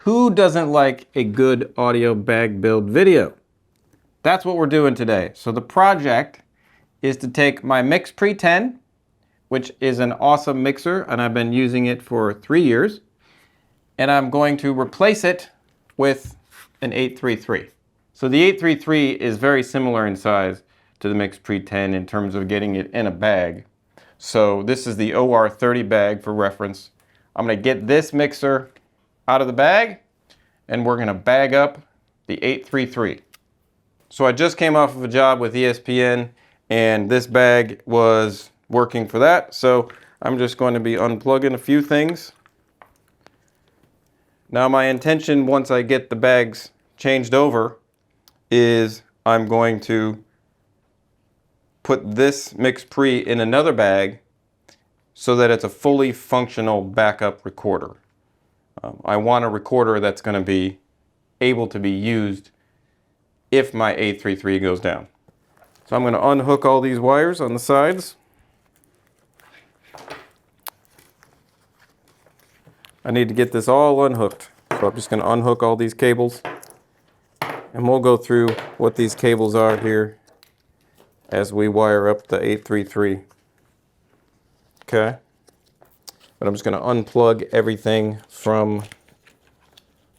Who doesn't like a good audio bag build video? That's what we're doing today. So the project is to take my MixPre 10, which is an awesome mixer, and I've been using it for 3 years, and I'm going to replace it with an 833. So the 833 is very similar in size to the MixPre 10 in terms of getting it in a bag. So this is the OR30 bag for reference. I'm going to get this mixer out of the bag, and we're going to bag up the 833. So I just came off of a job with ESPN, and this bag was working for that. So I'm just going to be unplugging a few things. Now my intention, once I get the bags changed over, is I'm going to put this MixPre in another bag so that it's a fully functional backup recorder. I want a recorder that's going to be able to be used if my 833 goes down. So I'm going to unhook all these wires on the sides. I need to get this all unhooked. So I'm just going to unhook all these cables, and we'll go through what these cables are here as we wire up the 833. Okay. But I'm just going to unplug everything from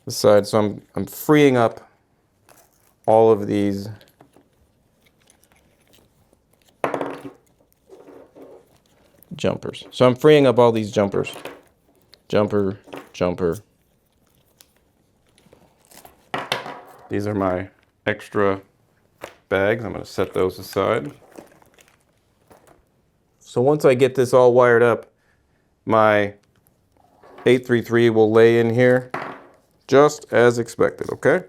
the side. So I'm freeing up all of these jumpers. So I'm freeing up all these jumpers. Jumper, jumper. These are my extra bags. I'm going to set those aside. So once I get this all wired up, my 833 will lay in here just as expected, okay?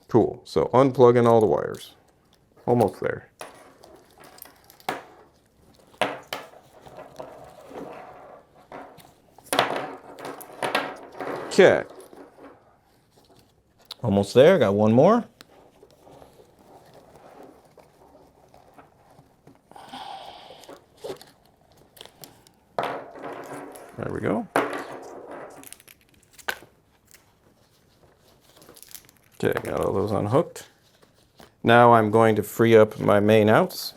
Cool. So unplugging all the wires. Almost there. Okay. Almost there. Got one more. There we go. Okay, got all those unhooked. Now I'm going to free up my main outs.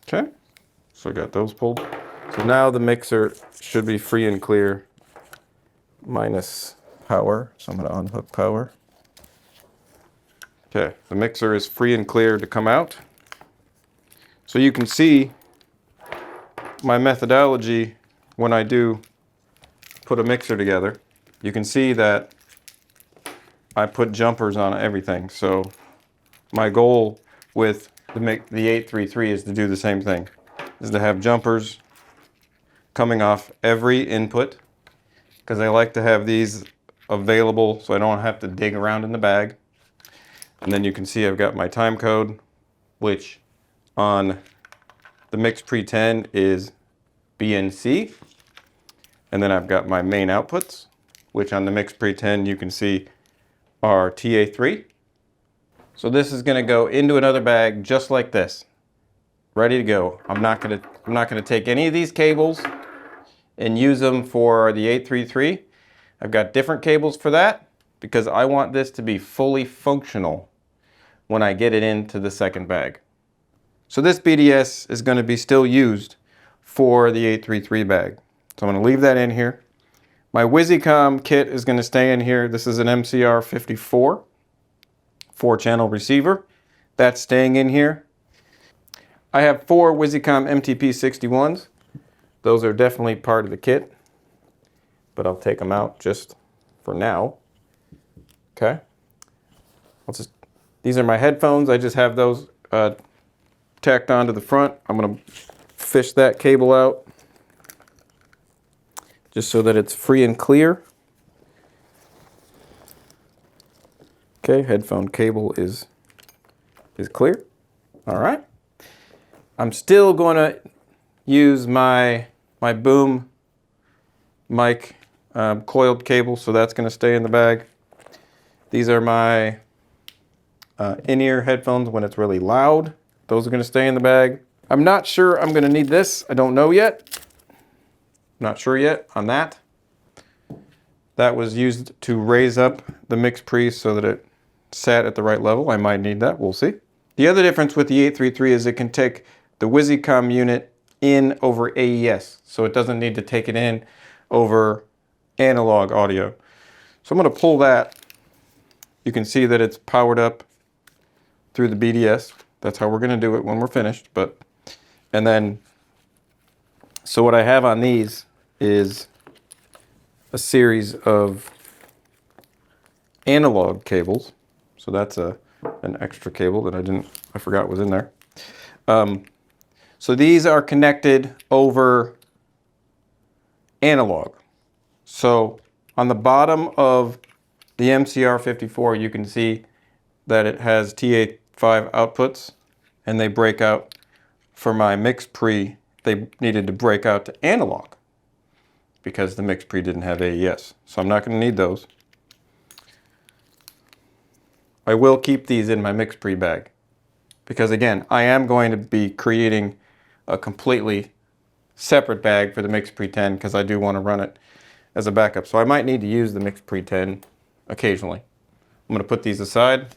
Okay, so I got those pulled. So now the mixer should be free and clear, minus power. So I'm going to unhook power. Okay, the mixer is free and clear to come out. So you can see my methodology when I do put a mixer together. You can see that I put jumpers on everything. So my goal with the 833 is to do the same thing, is to have jumpers coming off every input, because I like to have these available so I don't have to dig around in the bag. And then you can see I've got my time code, which on the MixPre 10 is BNC. And then I've got my main outputs, which on the MixPre 10 you can see are TA3. So this is going to go into another bag just like this, ready to go. I'm not going to take any of these cables and use them for the 833. I've got different cables for that because I want this to be fully functional when I get it into the second bag. So this BDS is going to be still used for the 833 bag. So I'm going to leave that in here. My Wisycom kit is going to stay in here. This is an MCR54 4-channel receiver. That's staying in here. I have 4 Wisycom MTP61s. Those are definitely part of the kit, but I'll take them out just for now. Okay. These are my headphones. I just have those tacked onto the front. I'm going to fish that cable out just so that it's free and clear. Okay, headphone cable is clear. All right. I'm still going to use my boom mic coiled cable, so that's going to stay in the bag. These are my in-ear headphones when it's really loud. Those are going to stay in the bag. I'm not sure I'm going to need this. I don't know yet. Not sure yet on that. That was used to raise up the MixPre so that it sat at the right level. I might need that, we'll see. The other difference with the 833 is it can take the Wisycom unit in over AES, so it doesn't need to take it in over analog audio. So I'm going to pull that. You can see that it's powered up through the BDS. That's how we're going to do it when we're finished. And then, so what I have on these is a series of analog cables. So that's an extra cable that I forgot was in there. So these are connected over analog. So on the bottom of the MCR54, you can see that it has TA5 outputs, and they break out. For my MixPre, they needed to break out to analog because the MixPre didn't have AES. So I'm not going to need those. I will keep these in my MixPre bag because, again, I am going to be creating a completely separate bag for the MixPre 10 because I do want to run it as a backup. So I might need to use the MixPre 10 occasionally. I'm going to put these aside.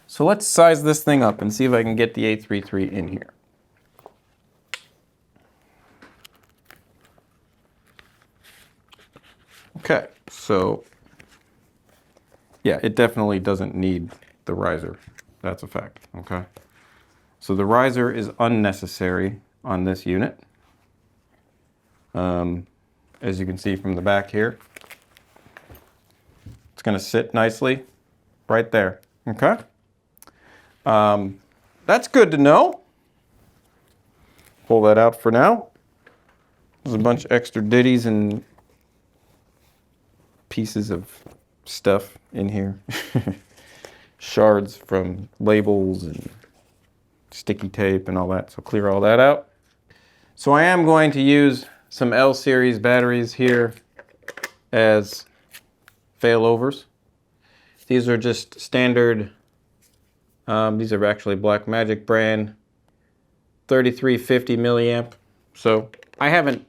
So let's size this thing up and see if I can get the 833 in here. Okay, so yeah, it definitely doesn't need the riser. That's a fact, okay? So the riser is unnecessary on this unit. As you can see from the back here, it's going to sit nicely right there, okay? That's good to know. Pull that out for now. There's a bunch of extra ditties and pieces of stuff in here. Shards from labels and sticky tape and all that, so clear all that out. So I am going to use some L series batteries here as failovers. These are just standard, these are actually Blackmagic brand, 3350 milliamp. So I haven't,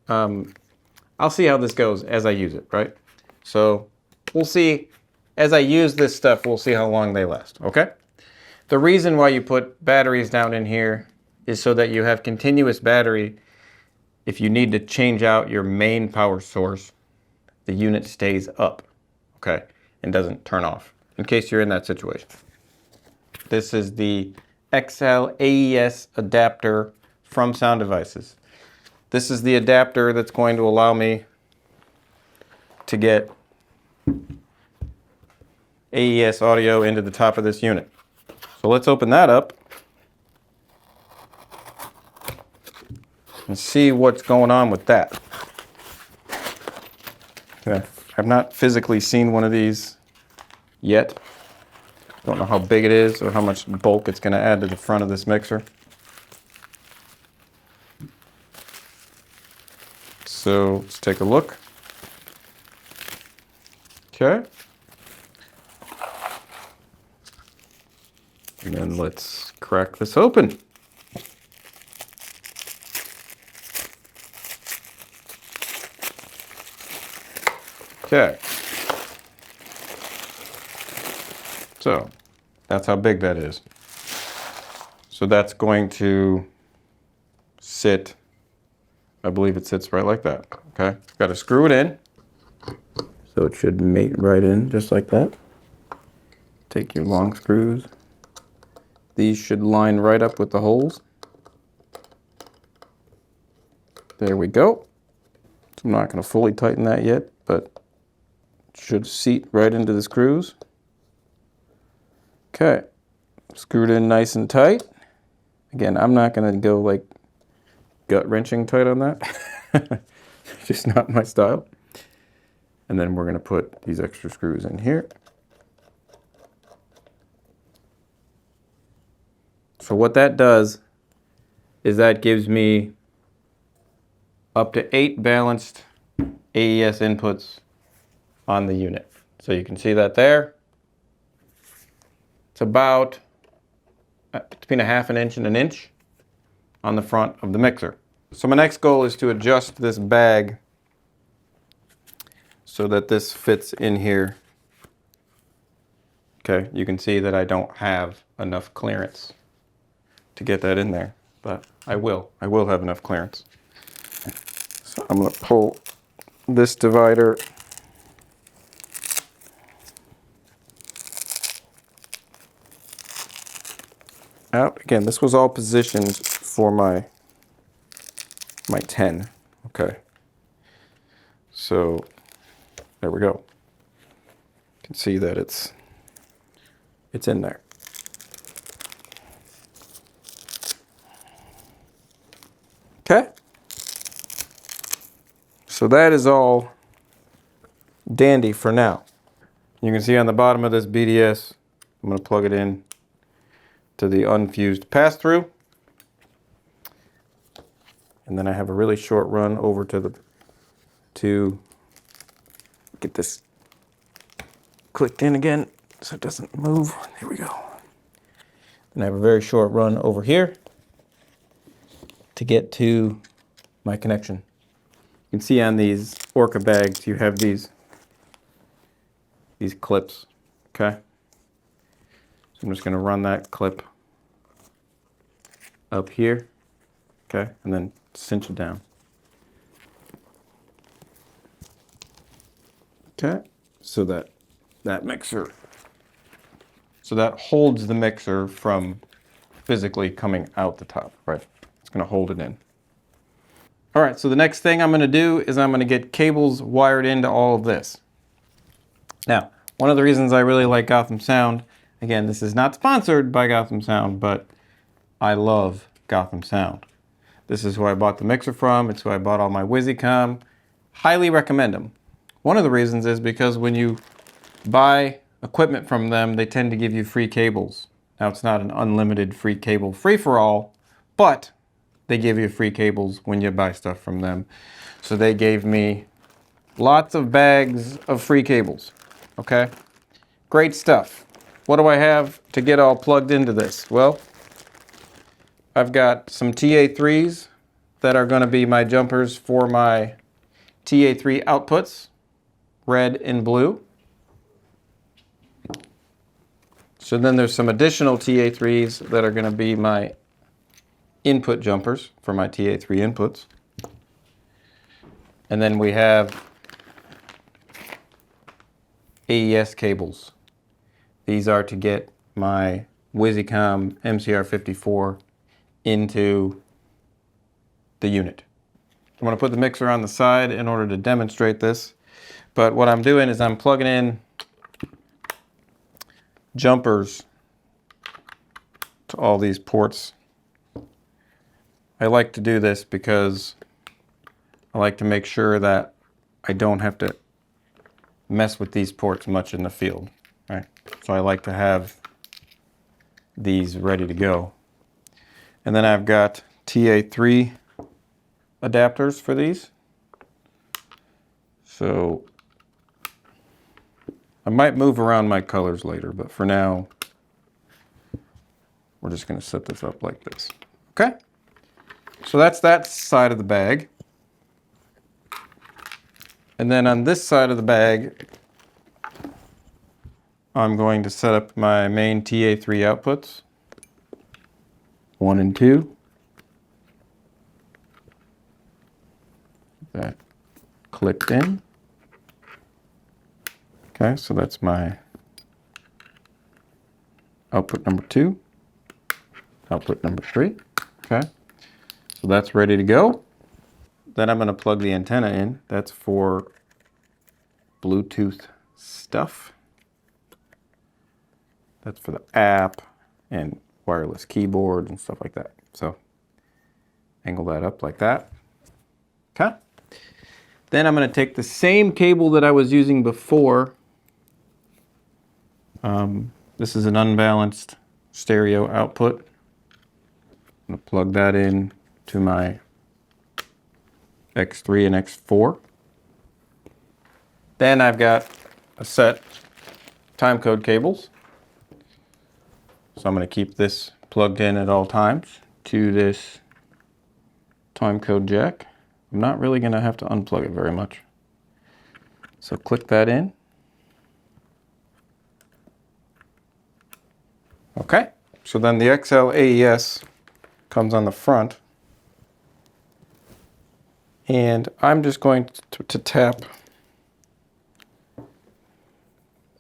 I'll see how this goes as I use it, right? So we'll see, as I use this stuff, we'll see how long they last, okay? The reason why you put batteries down in here is so that you have continuous battery. If you need to change out your main power source, the unit stays up, okay, and doesn't turn off, in case you're in that situation. This is the XL-AES adapter from Sound Devices. This is the adapter that's going to allow me to get AES audio into the top of this unit. So let's open that up and see what's going on with that. Okay. I've not physically seen one of these yet. Don't know how big it is or how much bulk it's going to add to the front of this mixer. So let's take a look. Okay. And then let's crack this open. Okay. So that's how big that is. So that's going to sit, I believe it sits right like that. Okay. Got to screw it in. So it should mate right in just like that. Take your long screws. These should line right up with the holes. There we go. So I'm not going to fully tighten that yet, but it should seat right into the screws. Okay, screwed in nice and tight. Again, I'm not going to go like gut-wrenching tight on that. Just not my style. And then we're going to put these extra screws in here. So what that does is that gives me up to 8 balanced AES inputs on the unit. So you can see that there. It's about between a 1/2 inch and an inch on the front of the mixer. So my next goal is to adjust this bag so that this fits in here. Okay, you can see that I don't have enough clearance to get that in there, but I will have enough clearance. So I'm going to pull this divider out. Again, this was all positioned for my 10. Okay, so there we go. You can see that it's in there. Okay, so that is all dandy for now. You can see on the bottom of this BDS, I'm going to plug it in to the unfused pass-through. And then I have a really short run over to get this clicked in again so it doesn't move. There we go. And I have a very short run over here to get to my connection. You can see on these Orca bags, you have these clips, okay? So I'm just gonna run that clip up here, okay? And then cinch it down. Okay, so that mixer, so that holds the mixer from physically coming out the top, right? It's gonna hold it in. All right, so the next thing I'm gonna do is I'm gonna get cables wired into all of this. Now, one of the reasons I really like Gotham Sound, again, this is not sponsored by Gotham Sound, but I love Gotham Sound. This is who I bought the mixer from. It's who I bought all my Wisycom. Highly recommend them. One of the reasons is because when you buy equipment from them, they tend to give you free cables. Now, it's not an unlimited free cable free-for-all, but they give you free cables when you buy stuff from them. So they gave me lots of bags of free cables, okay? Great stuff. What do I have to get all plugged into this? Well, I've got some TA3s that are going to be my jumpers for my TA3 outputs, red and blue. So then there's some additional TA3s that are going to be my input jumpers for my TA3 inputs. And then we have AES cables. These are to get my Wisycom MCR54 into the unit. I'm going to put the mixer on the side in order to demonstrate this. But what I'm doing is I'm plugging in jumpers to all these ports. I like to do this because I like to make sure that I don't have to mess with these ports much in the field, right? So I like to have these ready to go. And then I've got TA3 adapters for these. So I might move around my colors later, but for now, we're just going to set this up like this. Okay? So that's that side of the bag. And then on this side of the bag, I'm going to set up my main TA3 outputs, 1 and 2. That clicked in. Okay, so that's my output number 2, output number 3. Okay, so that's ready to go. Then I'm going to plug the antenna in. That's for Bluetooth stuff. That's for the app and wireless keyboard and stuff like that. So angle that up like that. Okay. Then I'm going to take the same cable that I was using before. This is an unbalanced stereo output. I'm going to plug that in to my X3 and X4. Then I've got a set timecode cables. So I'm going to keep this plugged in at all times to this timecode jack. I'm not really going to have to unplug it very much. So click that in. Okay, so then the XL-AES comes on the front. And I'm just going to tap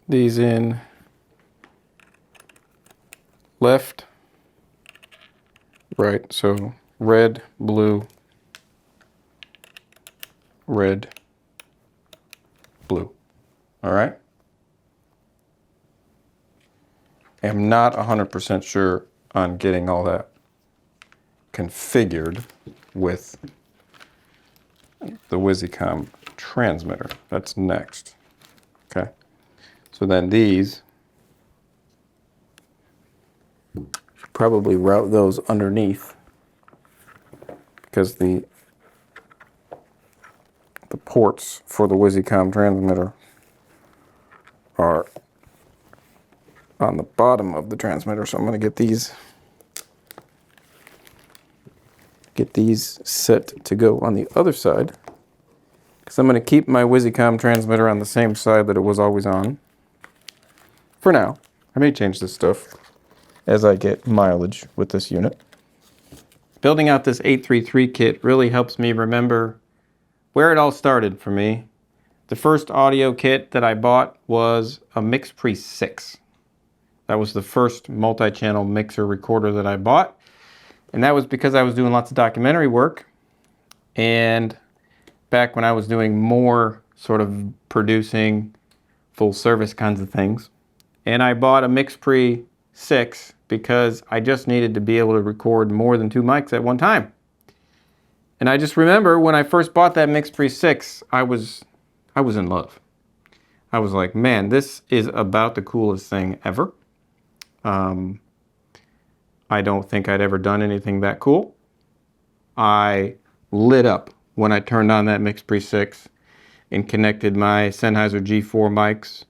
these in left, right, so red, blue, red, blue. All right? I'm not 100% sure on getting all that configured with the Wisycom transmitter. That's next. Okay. So then these, should probably route those underneath because the ports for the Wisycom transmitter are on the bottom of the transmitter. So I'm going to get these set to go on the other side because I'm going to keep my Wisycom transmitter on the same side that it was always on for now. I may change this stuff as I get mileage with this unit. Building out this 833 kit really helps me remember where it all started for me. The first audio kit that I bought was a MixPre 6. That was the first multi-channel mixer recorder that I bought. And that was because I was doing lots of documentary work. And back when I was doing more sort of producing full service kinds of things. And I bought a MixPre 6 because I just needed to be able to record more than 2 mics at one time. And I just remember when I first bought that MixPre 6, I was in love. I was like, man, this is about the coolest thing ever. I don't think I'd ever done anything that cool. I lit up when I turned on that MixPre 6 and connected my Sennheiser G4 mics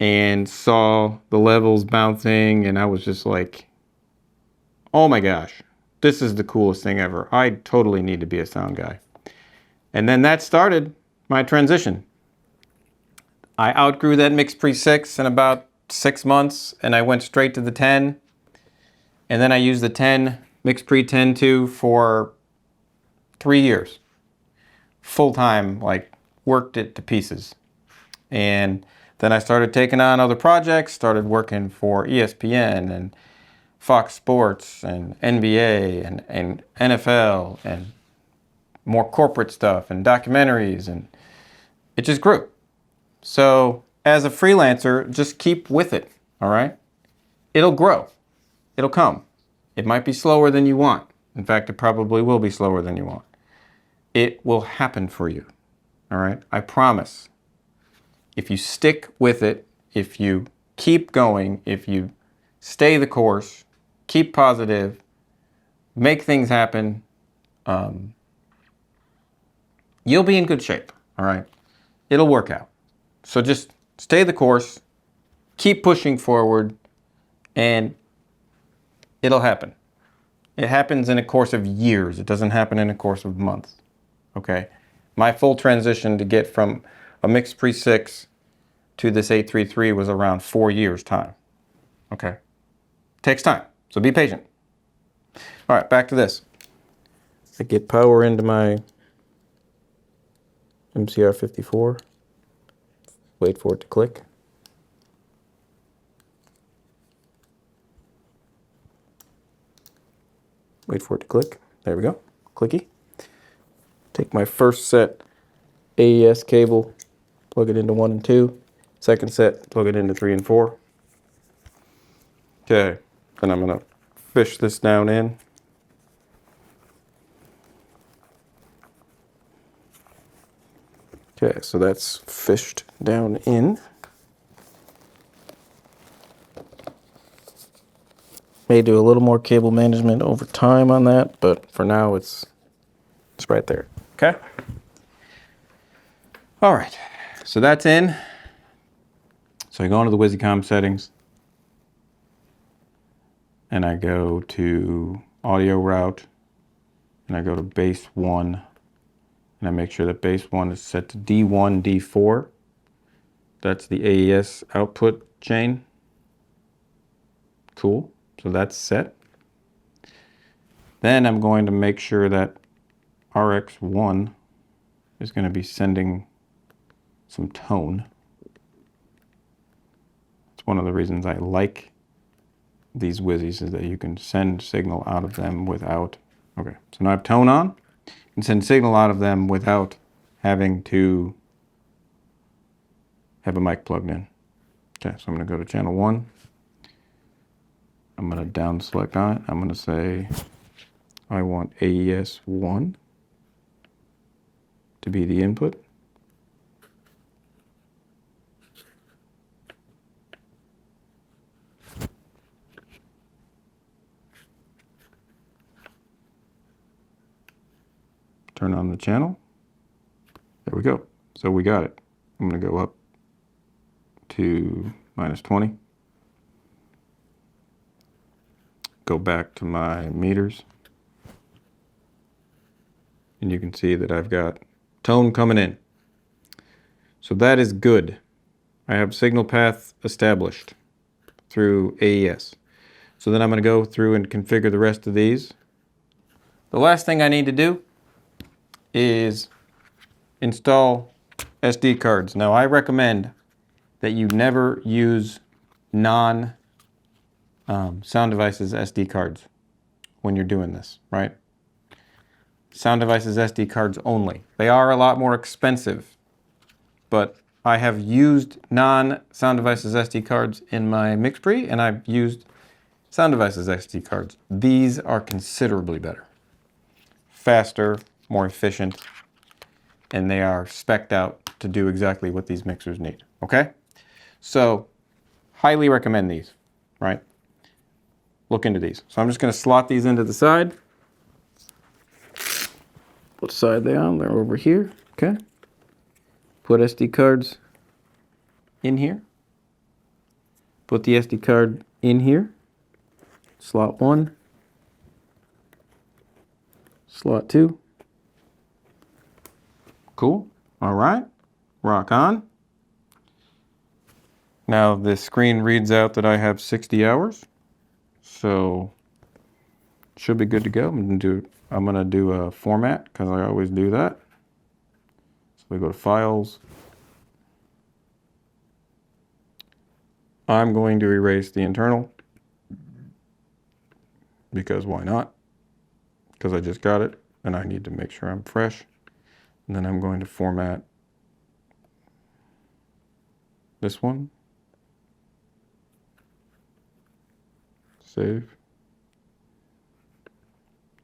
and saw the levels bouncing, and I was just like, oh my gosh, this is the coolest thing ever. I totally need to be a sound guy. And then that started my transition. I outgrew that MixPre 6 in about 6 months, and I went straight to the 10. And then I used the 10, MixPre 10.2 for 3 years. Full time, like worked it to pieces. And then I started taking on other projects, started working for ESPN and Fox Sports and NBA and NFL and more corporate stuff and documentaries, and it just grew. So as a freelancer, just keep with it, all right? It'll grow. It'll come. It might be slower than you want. In fact, it probably will be slower than you want. It will happen for you, all right? I promise. If you stick with it, if you keep going, if you stay the course, keep positive, make things happen, you'll be in good shape, all right? It'll work out. So just stay the course, keep pushing forward, and it'll happen. It happens in a course of years. It doesn't happen in a course of months, okay? My full transition to get from a MixPre 6 to this 833 was around 4 years' time, okay? Takes time, so be patient. All right, back to this. I get power into my MCR54. Wait for it to click. Wait for it to click. There we go. Clicky. Take my first set AES cable, plug it into 1 and 2. Second set, plug it into 3 and 4. Okay, then I'm gonna fish this down in. Okay, so that's fished down in. May do a little more cable management over time on that, but for now it's right there, okay? All right, so that's in. So I go into the Wisycom settings and I go to audio route and I go to base 1, and I make sure that base 1 is set to D1, D4. That's the AES output chain. Cool, so that's set. Then I'm going to make sure that RX1 is going to be sending some tone. It's one of the reasons I like these Wizys, is that you can send signal out of them without, okay, so now I have tone on. You can send signal out of them without having to have a mic plugged in. Okay, so I'm going to go to channel 1. I'm going to down select on it. I'm going to say I want AES 1 to be the input. Turn on the channel. There we go. So we got it. I'm going to go up to -20. Go back to my meters. And you can see that I've got tone coming in. So that is good. I have signal path established through AES. So then I'm going to go through and configure the rest of these. The last thing I need to do is install SD cards. Now I recommend that you never use non-sound devices SD cards when you're doing this, right? Sound devices SD cards only. They are a lot more expensive, but I have used non-sound devices SD cards in my MixPre, and I've used sound devices SD cards. These are considerably better. Faster, more efficient, and they are spec'd out to do exactly what these mixers need, okay? So, highly recommend these, right? Look into these. So I'm just gonna slot these into the side. What side they on? They're over here, okay? Put SD cards in here. Put the SD card in here. Slot 1. Slot 2. Cool. All right. Rock on. Now the screen reads out that I have 60 hours. So should be good to go. I'm gonna do a format, because I always do that. So we go to Files. I'm going to erase the internal, because why not? Because I just got it and I need to make sure I'm fresh. And then I'm going to format this one. Save.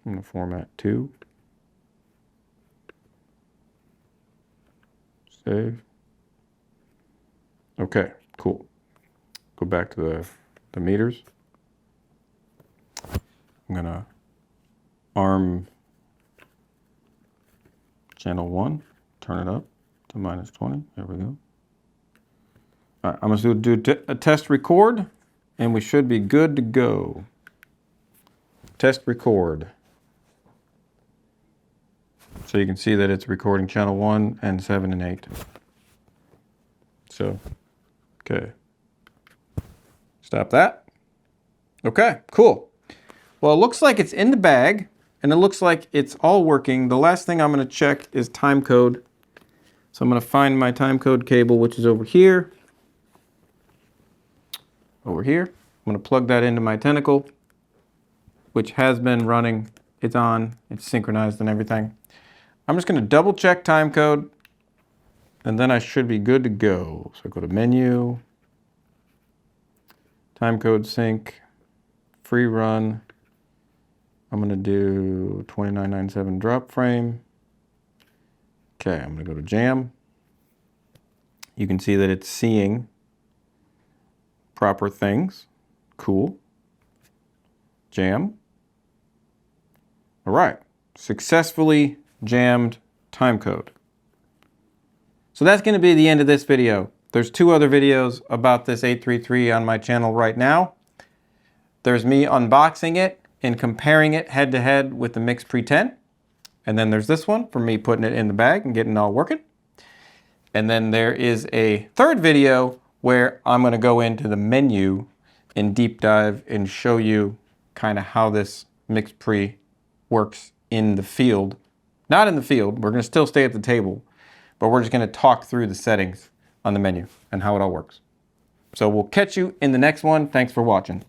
I'm going to format 2. Save. Okay, cool. Go back to the meters. I'm going to arm channel 1, turn it up to -20. There we go. All right, I'm going to do a test record, and we should be good to go. Test record. So you can see that it's recording channel 1 and 7 and 8. So, okay. Stop that. Okay, cool. Well, it looks like it's in the bag, and it looks like it's all working. The last thing I'm going to check is timecode. So I'm going to find my timecode cable, which is over here. Over here. I'm going to plug that into my tentacle, which has been running. It's on. It's synchronized and everything. I'm just going to double check timecode, and then I should be good to go. So I go to Menu, Timecode Sync, Free Run. I'm going to do 2997 drop frame. Okay, I'm going to go to Jam. You can see that it's seeing proper things. Cool. Jam. All right, successfully jammed timecode. So that's going to be the end of this video. There's 2 other videos about this 833 on my channel right now. There's me unboxing it and comparing it head to head with the MixPre 10. And then there's this one for me putting it in the bag and getting it all working. And then there is a third video where I'm going to go into the menu and deep dive and show you kind of how this MixPre works in the field. Not in the field, we're going to still stay at the table, but we're just going to talk through the settings on the menu and how it all works. So we'll catch you in the next one. Thanks for watching.